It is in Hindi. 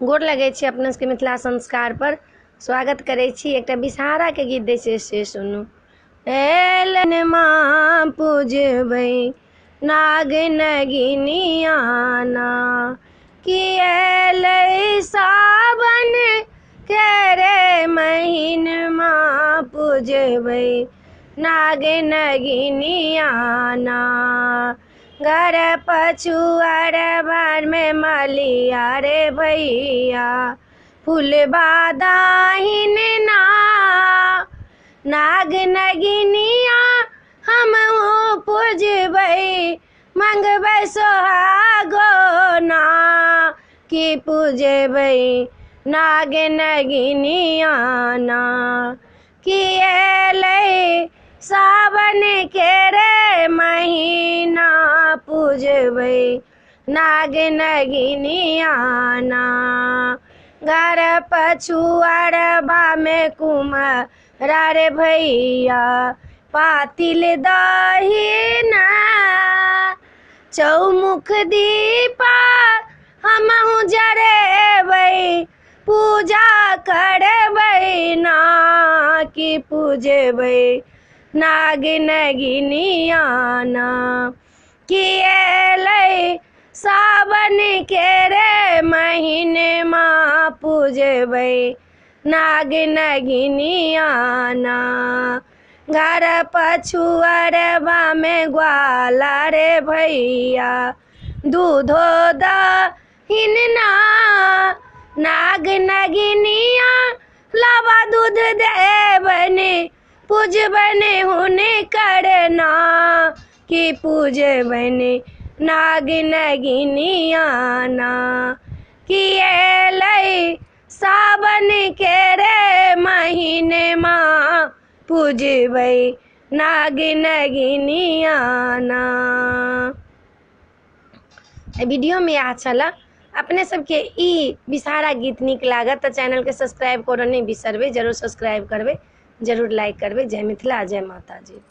गोर लगै छी अपना सबके मिथिला संस्कार पर स्वागत करै छी। एकटा बिसहारा के गीत दै छै से सुनू। एलन माँ पूजबै नाग नगिनियाना कि एलै सावन के रे महीन माँ पूजबै नाग नगिनियाना। घर पछुआर बार में मलिया रे भैया फूलबा दाहिन ना नाग नगिनिया हम पूजबै मंगबै सोहागो ना कि पूजबै नाग नगिनिया ना कि एलै सावन के रे महीना पूजबै नाग नगिनियाना। घर पछुआरबा में कुम्हरा रे भैया पातिल दहिना चौमुख दीपा हमहु जरेबै पूजा करबै ना कि पूजबै नाग नगिनियाना कि एलै सावन के रे महीने माँ पूजबै नाग नगिनियाना। घर पछुआरबा में ग्वाला रे भैया दूधो दहिन ना नाग नगिनिया लाबा दूध देबने पूजबने हुने करना कि पूजबने नाग नगिनियाना कि एलै सावन के रे महीने माँ पूजबै नाग नगिनियाना। वीडियो में अच्छा लगा अपने सबके ई बिसहारा गीत नीक लागत तो चैनल के सब्सक्राइब करो नहीं बिसरबे, जरूर सब्सक्राइब करबे, जरूर लाइक करबे। जय मिथिला, जय माता जी।